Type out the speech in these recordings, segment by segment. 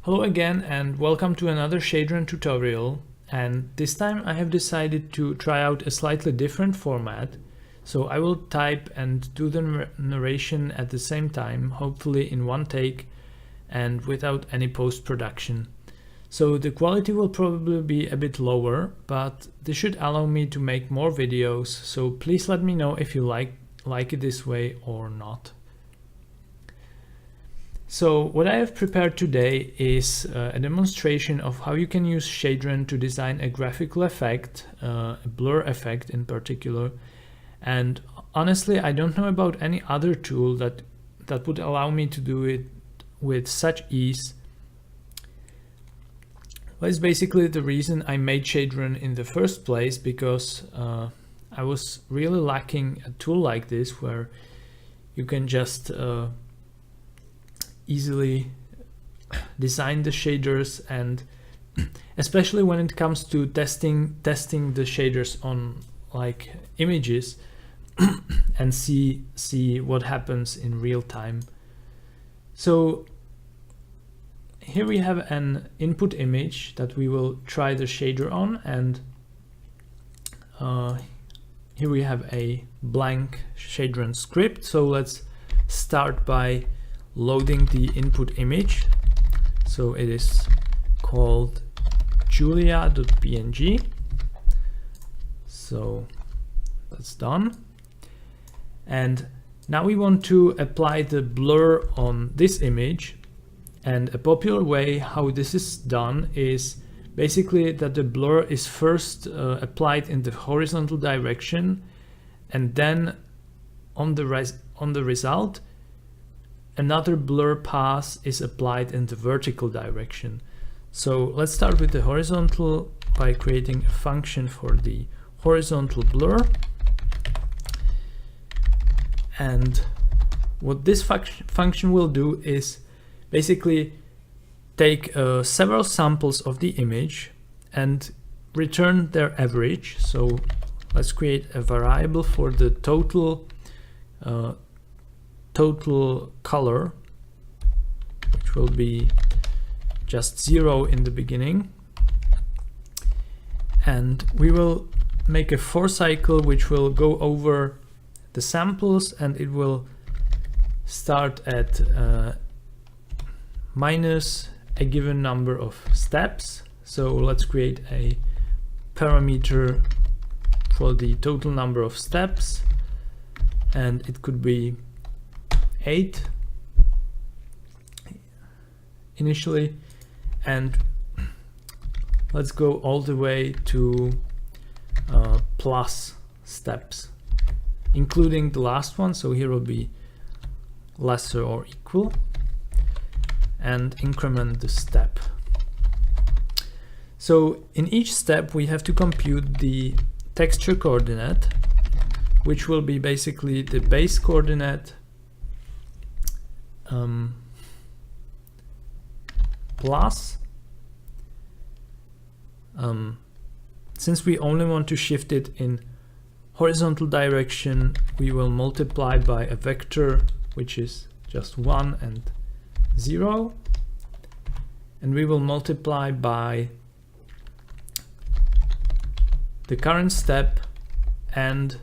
Hello again and welcome to another Shadron tutorial, and this time I have decided to try out a slightly different format. So I will type and do the narration at the same time, hopefully in one take and without any post-production. So the quality will probably be a bit lower, but this should allow me to make more videos, so please let me know if you like it this way or not. So what I have prepared today is a demonstration of how you can use Shadron to design a graphical effect, a blur effect in particular. And honestly, I don't know about any other tool that would allow me to do it with such ease. Well, it's basically the reason I made Shadron in the first place, because I was really lacking a tool like this where you can just easily design the shaders, and especially when it comes to testing the shaders on like images and see what happens in real time. So here we have an input image that we will try the shader on, and here we have a blank Shadron script. So let's start by loading the input image. So it is called julia.png. So that's done. And now we want to apply the blur on this image. And a popular way how this is done is basically that the blur is first applied in the horizontal direction, and then on the result another blur pass is applied in the vertical direction. So let's start with the horizontal by creating a function for the horizontal blur. And what this function will do is basically take several samples of the image and return their average. So let's create a variable for the total color, which will be just 0 in the beginning, and we will make a for cycle which will go over the samples, and it will start at minus a given number of steps. So let's create a parameter for the total number of steps, and it could be 8 initially, and let's go all the way to plus steps, including the last one. So here will be lesser or equal, and increment the step. So in each step we have to compute the texture coordinate, which will be basically the base coordinate plus, since we only want to shift it in horizontal direction, we will multiply by a vector which is just 1 and 0, and we will multiply by the current step. And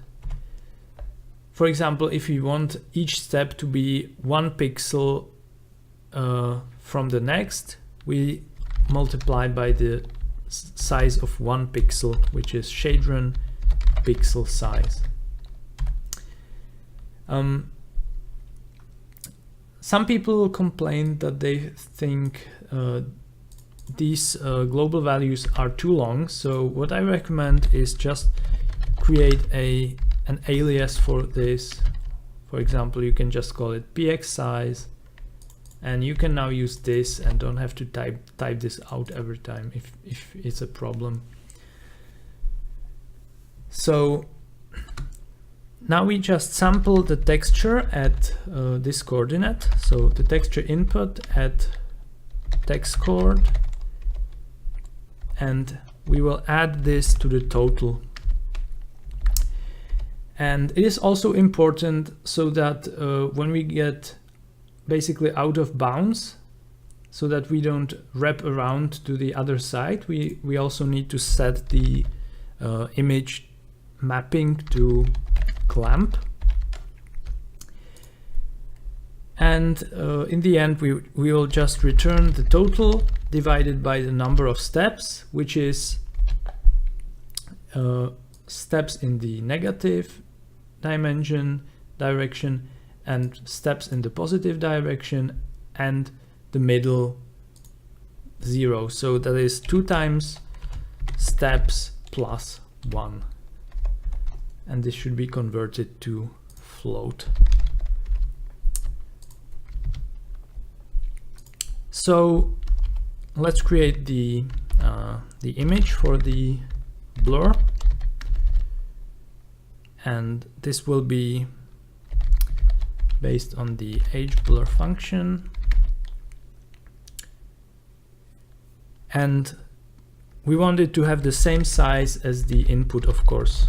for example, if we want each step to be 1 pixel from the next, we multiply by the size of 1 pixel, which is Shadron pixel size. Some people complain that they think these global values are too long. So what I recommend is just create an alias for this. For example, you can just call it px size, and you can now use this and don't have to type this out every time if it's a problem. So now we just sample the texture at this coordinate. So the texture input at text chord, and we will add this to the total. And it is also important so that when we get basically out of bounds, so that we don't wrap around to the other side, we also need to set the image mapping to clamp. And in the end, we will just return the total divided by the number of steps, which is steps in the negative direction and steps in the positive direction, and the middle 0. So that is 2 times steps plus 1. And this should be converted to float. So let's create the image for the blur, and this will be based on the hBlur function, and we want it to have the same size as the input, of course,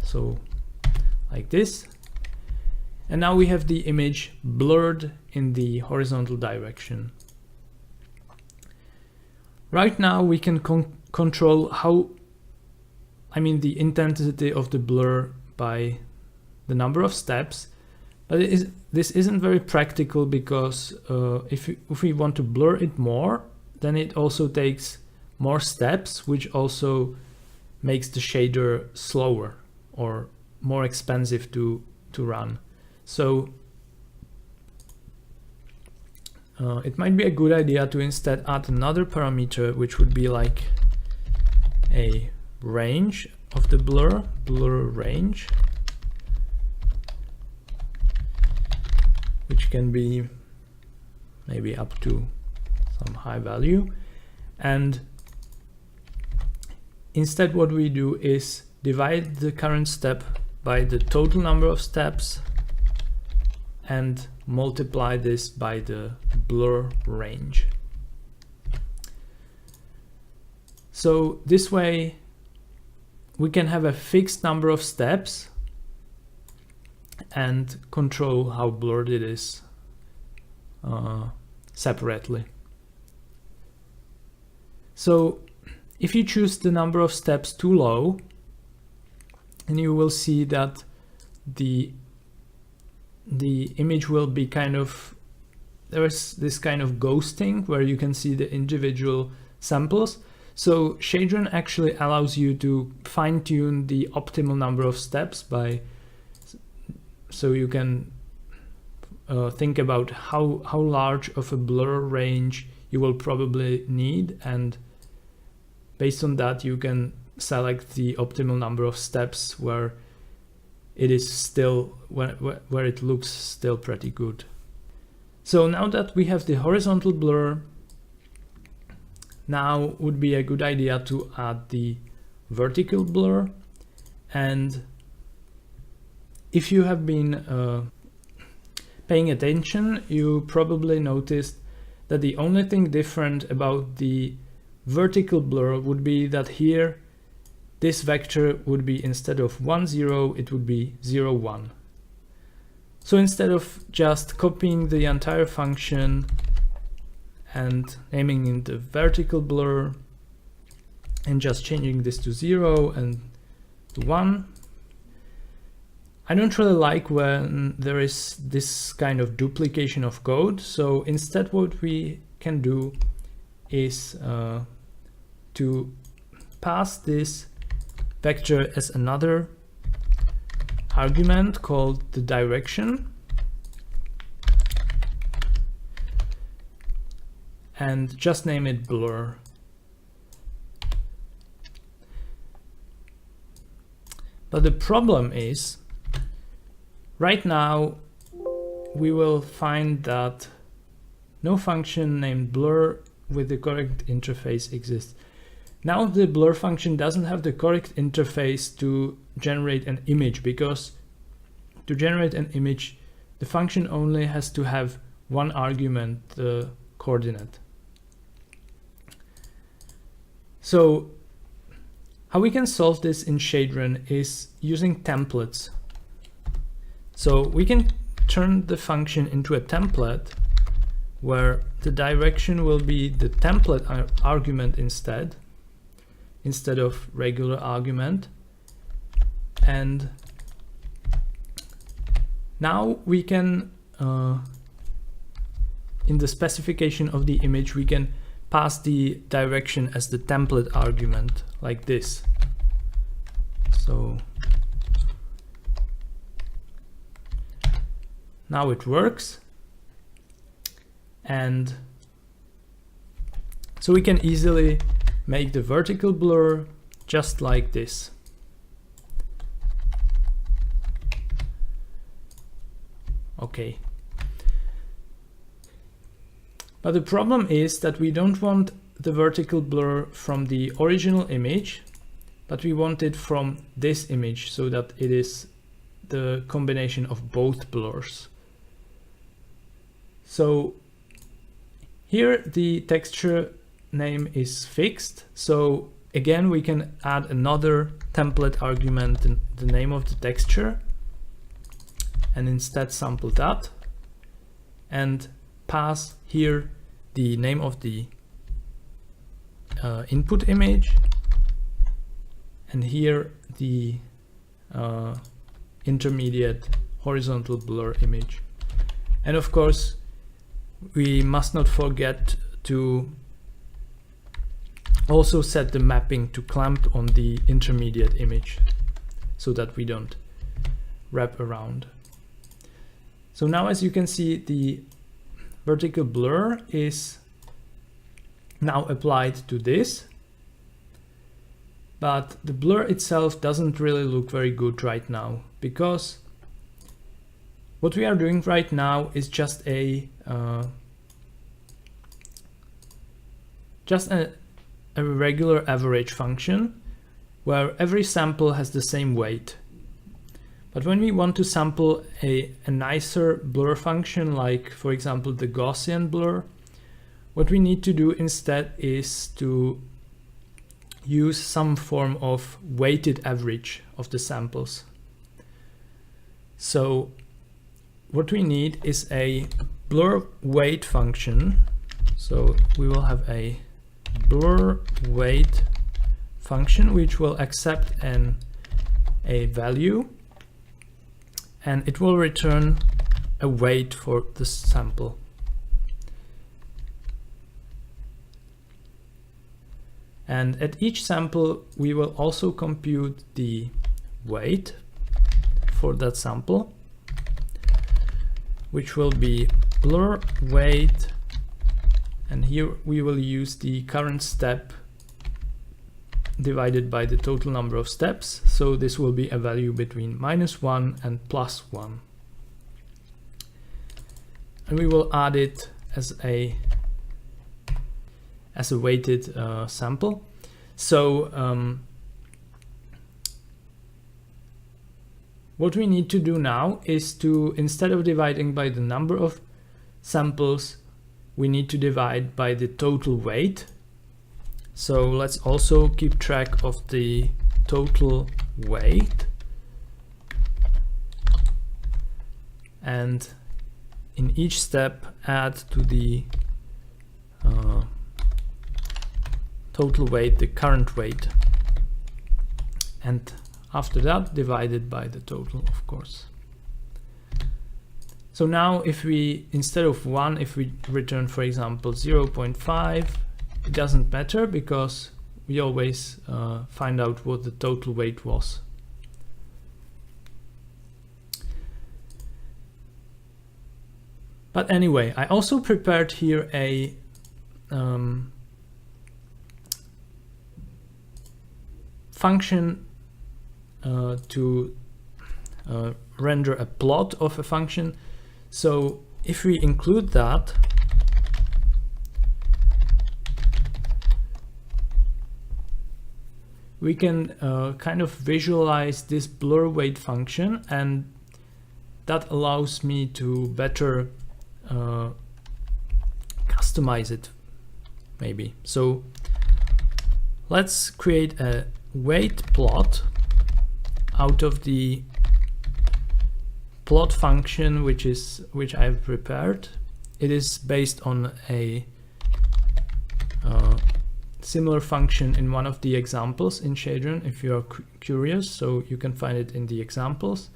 so like this. And now we have the image blurred in the horizontal direction. Right now we can control the intensity of the blur by the number of steps, but this isn't very practical, because if we want to blur it more, then it also takes more steps, which also makes the shader slower or more expensive to run. So it might be a good idea to instead add another parameter, which would be like a range of the blur range, which can be maybe up to some high value. And instead what we do is divide the current step by the total number of steps and multiply this by the blur range. So this way we can have a fixed number of steps and control how blurred it is separately. So if you choose the number of steps too low, and you will see that the image will be there is this kind of ghosting where you can see the individual samples. So Shadron actually allows you to fine-tune the optimal number of steps so you can think about how large of a blur range you will probably need, and based on that you can select the optimal number of steps where it is still where it looks still pretty good. So now that we have the horizontal blur, now would be a good idea to add the vertical blur. And if you have been paying attention, you probably noticed that the only thing different about the vertical blur would be that here this vector would be, instead of 1 0, it would be 0 1. So instead of just copying the entire function and naming it the vertical blur and just changing this to 0 and to 1, I don't really like when there is this kind of duplication of code. So instead what we can do is to pass this vector as another argument called the direction, and just name it blur. But the problem is, right now we will find that no function named blur with the correct interface exists. Now the blur function doesn't have the correct interface to generate an image, because to generate an image the function only has to have one argument, the coordinate. So how we can solve this in Shadron is using templates. So we can turn the function into a template where the direction will be the template argument instead of regular argument. And now we can, in the specification of the image, we can pass the direction as the template argument, like this. So now it works. And so we can easily make the vertical blur just like this. Okay. But the problem is that we don't want the vertical blur from the original image, but we want it from this image, so that it is the combination of both blurs. So here the texture name is fixed, so again we can add another template argument, the name of the texture, and instead sample that, and pass here the name of the input image, and here the intermediate horizontal blur image. And of course we must not forget to also set the mapping to clamp on the intermediate image, so that we don't wrap around. So now, as you can see, the vertical blur is now applied to this, but the blur itself doesn't really look very good right now, because what we are doing right now is just a regular average function where every sample has the same weight. But when we want to sample a nicer blur function, like for example the Gaussian blur, what we need to do instead is to use some form of weighted average of the samples. So what we need is a blur weight function. So we will have a blur weight function which will accept a value, and it will return a weight for the sample. And at each sample we will also compute the weight for that sample, which will be blur weight, and here we will use the current step divided by the total number of steps. So this will be a value between -1 and +1. And we will add it as a weighted sample. So what we need to do now is to, instead of dividing by the number of samples, we need to divide by the total weight. So let's also keep track of the total weight, and in each step add to the total weight the current weight, and after that divided by the total, of course. So now if we, instead of 1, if we return for example 0.5, it doesn't matter, because we always find out what the total weight was. But anyway, I also prepared here a function to render a plot of a function. So if we include that, we can kind of visualize this blur weight function, and that allows me to better customize it, maybe. So let's create a weight plot out of the plot function which I've prepared. it is based on a similar function in one of the examples in Shadron if you are curious, so you can find it in the examples.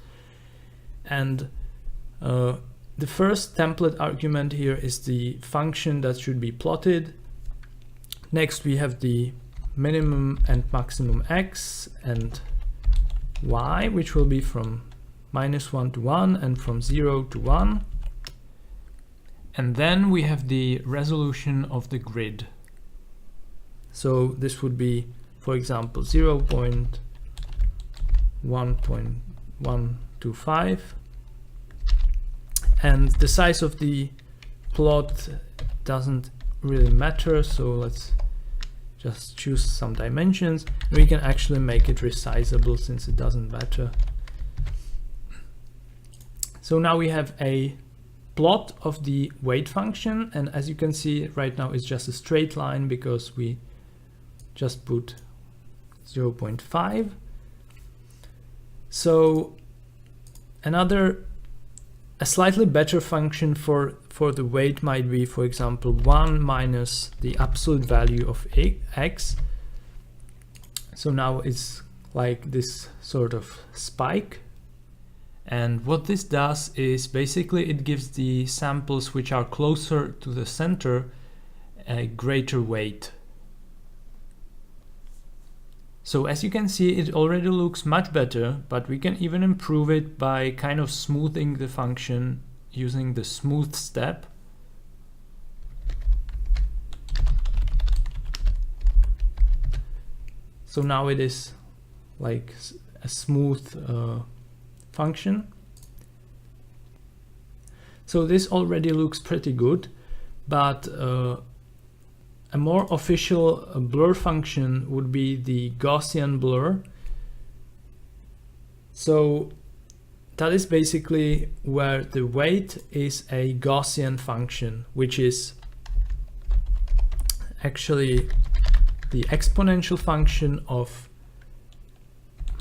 And the first template argument here is the function that should be plotted. Next we have the minimum and maximum x and y, which will be from -1 to 1 and from 0 to 1. And then we have the resolution of the grid. So this would be, for example, 0.1.125. And the size of the plot doesn't really matter, so let's just choose some dimensions. We can actually make it resizable since it doesn't matter. So now we have a plot of the weight function, and as you can see right now it's just a straight line because we just put 0.5. So a slightly better function for the weight might be, for example, 1 minus the absolute value of x. So now it's like this sort of spike. And what this does is basically it gives the samples which are closer to the center a greater weight. So as you can see, it already looks much better, but we can even improve it by kind of smoothing the function using the smooth step. So now it is like a smooth function. So this already looks pretty good, but a more official blur function would be the Gaussian blur. So that is basically where the weight is a Gaussian function, which is actually the exponential function of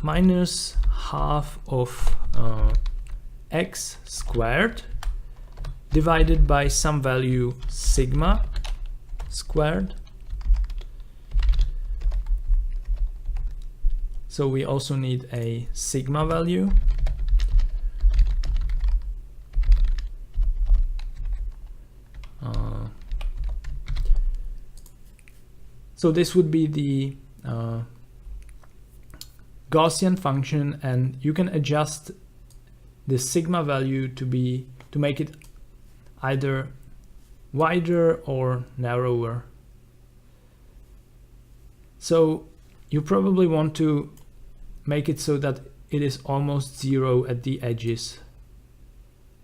minus half of x squared divided by some value sigma squared. So we also need a sigma value. So this would be the Gaussian function, and you can adjust the sigma value to make it either wider or narrower. So you probably want to make it so that it is almost 0 at the edges.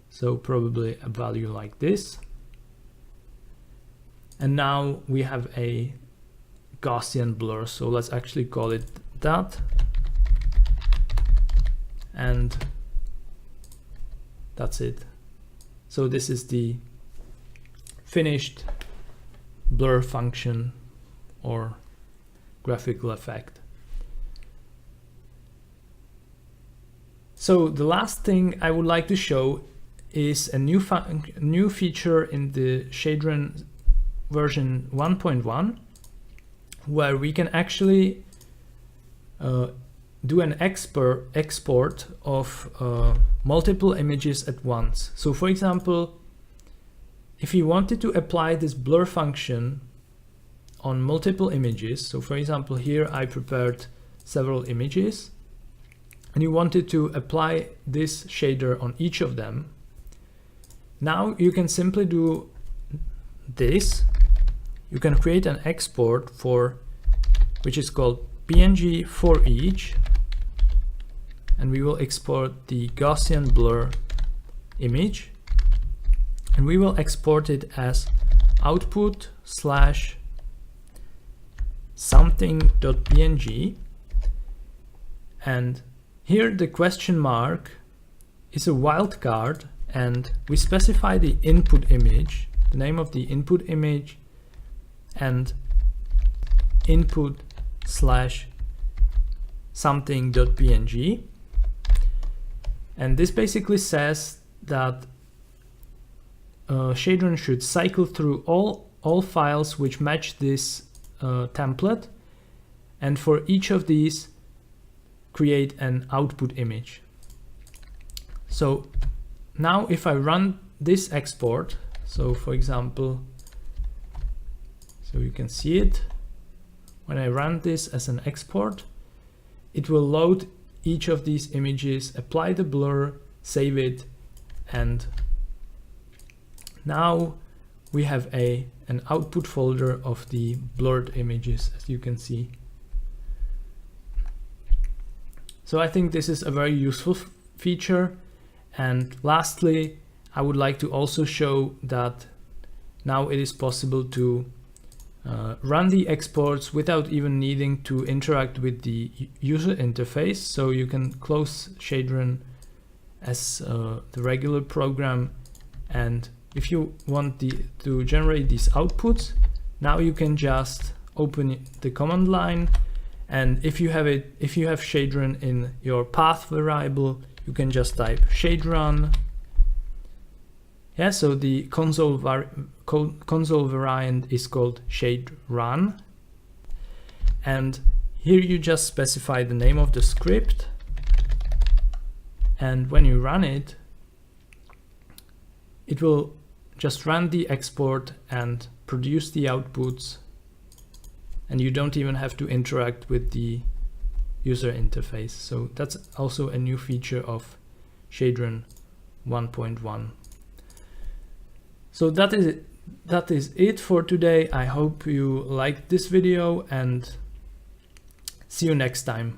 So probably a value like this. And now we have a Gaussian blur. So let's actually call it that. And that's it. So this is the finished blur function or graphical effect. So the last thing I would like to show is a new feature in the Shadron version 1.1, where we can actually do an export of multiple images at once. So for example, if you wanted to apply this blur function on multiple images, so for example here I prepared several images, and you wanted to apply this shader on each of them, now you can simply do this. You can create an export which is called PNG for each, and we will export the Gaussian blur image, and we will export it as output / something.png, and here the question mark is a wildcard, and we specify the input image, the name of the input image, and input / something.png. And this basically says that Shadron should cycle through all files which match this template, and for each of these create an output image. So now if I run this export, so for example, so you can see it, when I run this as an export, it will load each of these images, apply the blur, save it, and now we have an output folder of the blurred images, as you can see. So I think this is a very useful feature. And lastly, I would like to also show that now it is possible to run the exports without even needing to interact with the user interface. So you can close Shadron as the regular program, and if you want to generate these outputs, now you can just open the command line, and if you have Shadron in your path variable, you can just type Shadron. Yeah, so the console variant is called Shadron, and here you just specify the name of the script, and when you run it, it will just run the export and produce the outputs, and you don't even have to interact with the user interface. So that's also a new feature of Shadron 1.1. So that is it for today. I hope you liked this video, and see you next time.